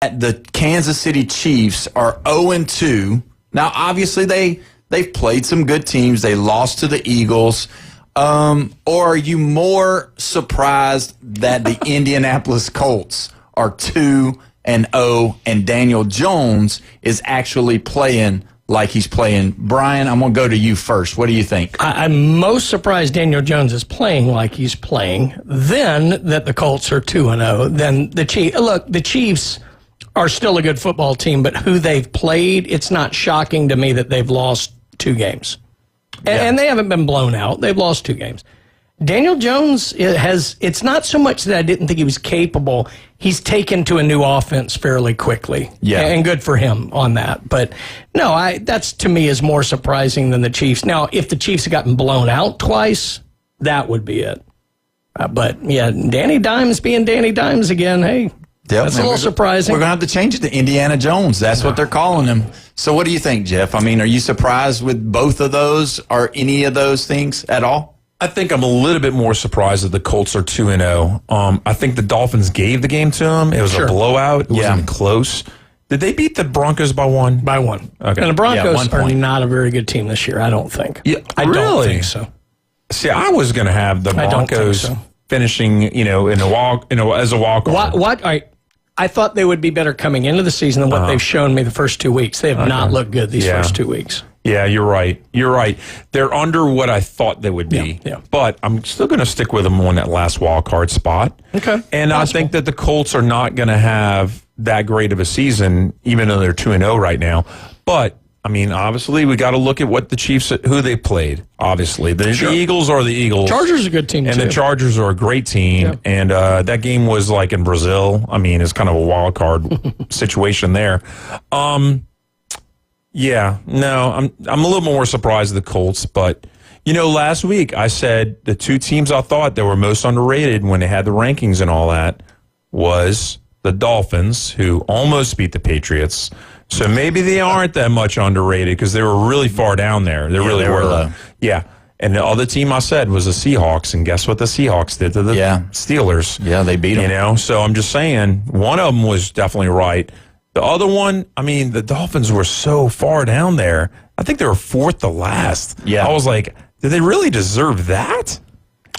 the Kansas City Chiefs are 0-2. Now, obviously, they've played some good teams. They lost to the Eagles. Or are you more surprised that the Indianapolis Colts are 2-0 and Daniel Jones is actually playing like he's playing? Brian, I'm going to go to you first. What do you think? I'm most surprised Daniel Jones is playing like he's playing, then that the Colts are 2-0, then the Chiefs. Look, the Chiefs are still a good football team, but who they've played, it's not shocking to me that they've lost 2 games. And they haven't been blown out. They've lost 2 games. Daniel Jones it's not so much that I didn't think he was capable. He's taken to a new offense fairly quickly. Yeah. And good for him on that. But no, that's to me is more surprising than the Chiefs. Now, if the Chiefs had gotten blown out twice, that would be it. But yeah, Danny Dimes being Danny Dimes again, hey. Yep. That's a little surprising. We're going to have to change it to Indiana Jones. That's what they're calling him. So what do you think, Jeff? I mean, are you surprised with both of those or any of those things at all? I think I'm a little bit more surprised that the Colts are 2-0. I think the Dolphins gave the game to them. It was a blowout. It wasn't close. Did they beat the Broncos by 1? By 1. Okay. And the Broncos are not a very good team this year, I don't think. Yeah, I don't think so. See, I was going to have the Broncos finishing, as a walk-on. I thought they would be better coming into the season than what they've shown me the first 2 weeks. They have not looked good these first 2 weeks. Yeah, you're right. They're under what I thought they would be. Yeah. But I'm still going to stick with them on that last wild card spot. Okay. And I think that the Colts are not going to have that great of a season, even though they're 2-0 right now. But I mean, obviously, we got to look at what the Chiefs, who they played. Obviously, the Eagles are the Eagles. Chargers are a good team, and too. the Chargers are a great team. Yeah. And that game was like in Brazil. I mean, it's kind of a wild card situation there. I'm a little more surprised at the Colts. But last week I said the 2 teams I thought that were most underrated when they had the rankings and all that was the Dolphins, who almost beat the Patriots. So maybe they aren't that much underrated because they were really far down there. They really were low. Yeah. And the other team I said was the Seahawks, and guess what the Seahawks did to the Steelers? Yeah, they beat them. So I'm just saying, one of them was definitely right. The other one, I mean, the Dolphins were so far down there. I think they were 4th to last. Yeah. I was like, did they really deserve that?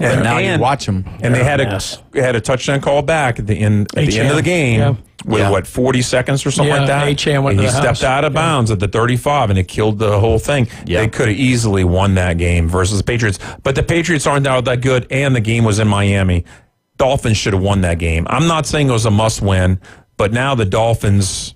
And now you watch them. And they had a touchdown call back at the end of the game with 40 seconds or something like that. And he stepped out of bounds at the 35 and it killed the whole thing. Yeah. They could have easily won that game versus the Patriots. But the Patriots aren't that good, and the game was in Miami. Dolphins should have won that game. I'm not saying it was a must win, but now the Dolphins,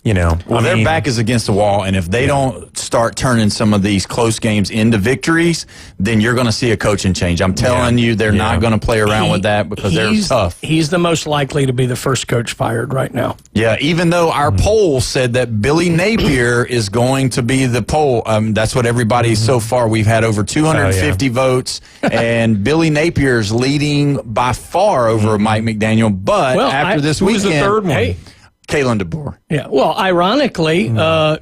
their back is against the wall, and if they don't start turning some of these close games into victories, then you're going to see a coaching change. I'm telling you, they're not going to play around with that because they're tough. He's the most likely to be the first coach fired right now. Yeah, even though our poll said that Billy Napier is going to be the poll. That's what everybody so far. We've had over 250 votes, and Billy Napier's leading by far over Mike McDaniel. But after this weekend, who's the third one? Hey, Kalen DeBoer. Yeah. Well, ironically,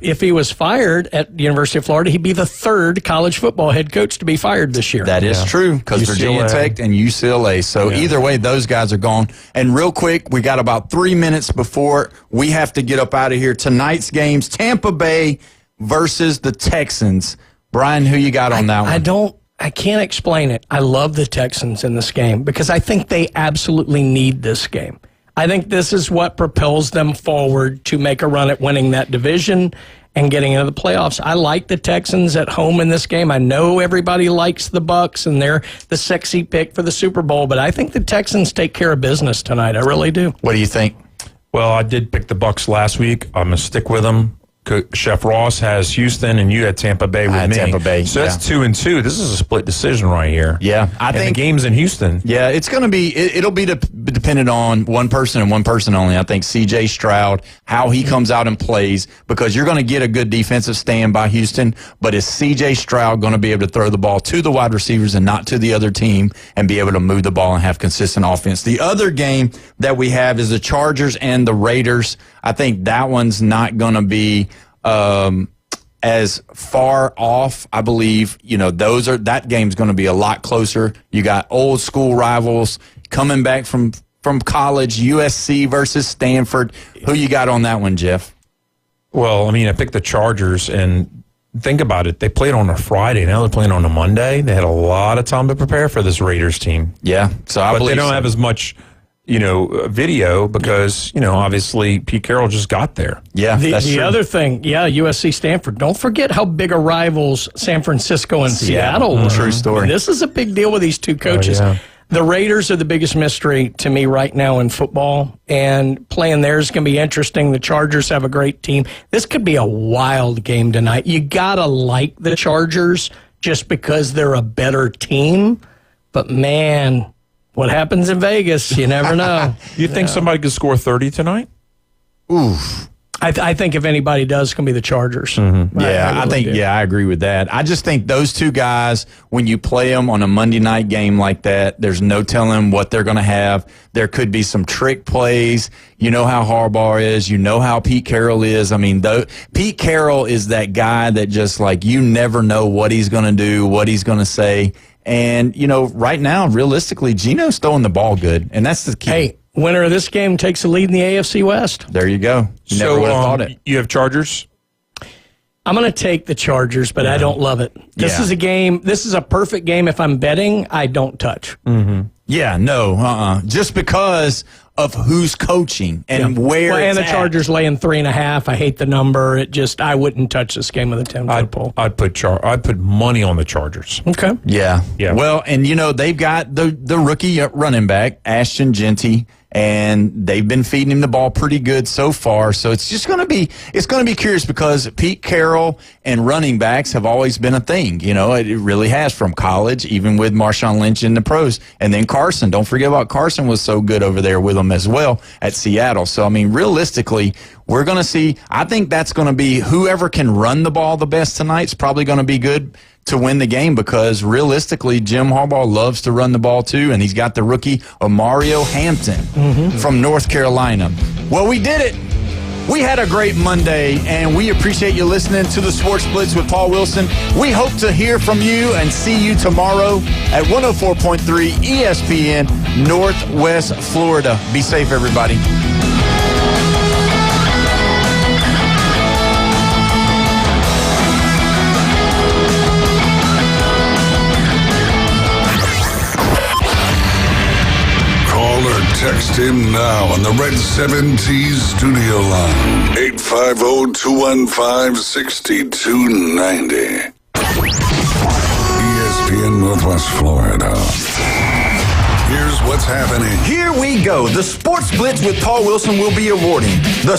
if he was fired at the University of Florida, he'd be the 3rd college football head coach to be fired this year. That is true, because Virginia Tech and UCLA. So either way, those guys are gone. And real quick, we got about 3 minutes before we have to get up out of here. Tonight's games, Tampa Bay versus the Texans. Brian, who you got on that one? I can't explain it. I love the Texans in this game because I think they absolutely need this game. I think this is what propels them forward to make a run at winning that division and getting into the playoffs. I like the Texans at home in this game. I know everybody likes the Bucs and they're the sexy pick for the Super Bowl, but I think the Texans take care of business tonight. I really do. What do you think? Well, I did pick the Bucs last week. I'm going to stick with them. Chef Ross has Houston, and you had Tampa Bay with me. Tampa Bay. So that's 2-2. This is a split decision right here. Yeah, I think the game's in Houston. Yeah, it's going to be. It'll be dependent on one person and one person only. I think C.J. Stroud, how he comes out and plays, because you're going to get a good defensive stand by Houston. But is C.J. Stroud going to be able to throw the ball to the wide receivers and not to the other team, and be able to move the ball and have consistent offense? The other game that we have is the Chargers and the Raiders. I think that one's not going to be as far off. I believe, that game's going to be a lot closer. You got old school rivals coming back from from college, USC versus Stanford. Who you got on that one, Jeff? Well, I mean, I picked the Chargers, and think about it. They played on a Friday. Now they're playing on a Monday. They had a lot of time to prepare for this Raiders team. Yeah, so I but believe they don't have as much, video because, obviously Pete Carroll just got there. Yeah, that's the true. other thing, USC Stanford. Don't forget how big a rivals San Francisco and Seattle were. True story. I mean, this is a big deal with these two coaches. yeah. The Raiders are the biggest mystery to me right now in football, and playing there is going to be interesting. The Chargers have a great team. This could be a wild game tonight. You got to like the Chargers just because they're a better team, but man, what happens in Vegas, you never know. You think somebody could score 30 tonight? Oof. I think if anybody does, it's going to be the Chargers. I agree with that. I just think those two guys, when you play them on a Monday night game like that, there's no telling what they're going to have. There could be some trick plays. You know how Harbaugh is. You know how Pete Carroll is. I mean, Pete Carroll is that guy that just you never know what he's going to do, what he's going to say. And, right now, realistically, Geno's throwing the ball good, and that's the key. Hey, winner of this game takes the lead in the AFC West. There you go. Never would have thought it. You have Chargers? I'm going to take the Chargers, but I don't love it. This is a game. This is a perfect game. If I'm betting, I don't touch. Yeah, no, just because of who's coaching and where and it's the Chargers laying 3.5. I hate the number. I wouldn't touch this game with a 10-foot pole. I'd put money on the Chargers. Okay. Yeah. Yeah. Well, and they've got the rookie running back, Ashton Genty, and they've been feeding him the ball pretty good so far. So it's just going to be curious because Pete Carroll and running backs have always been a thing. It really has, from college, even with Marshawn Lynch in the pros. And then Carson, don't forget about Carson, was so good over there with them as well at Seattle. So, I mean, realistically, we're going to see, I think that's going to be whoever can run the ball the best tonight is probably going to be good to win the game, because realistically, Jim Harbaugh loves to run the ball too, and he's got the rookie Mario Hampton from North Carolina. Well, we did it. We had a great Monday, and we appreciate you listening to the Sports Blitz with Paul Wilson. We hope to hear from you and see you tomorrow at 104.3 ESPN, Northwest Florida. Be safe, everybody. Text him now on the Red 7T studio line. 850-215-6290. ESPN Northwest Florida. Here's what's happening. Here we go. The Sports Blitz with Paul Wilson will be awarding the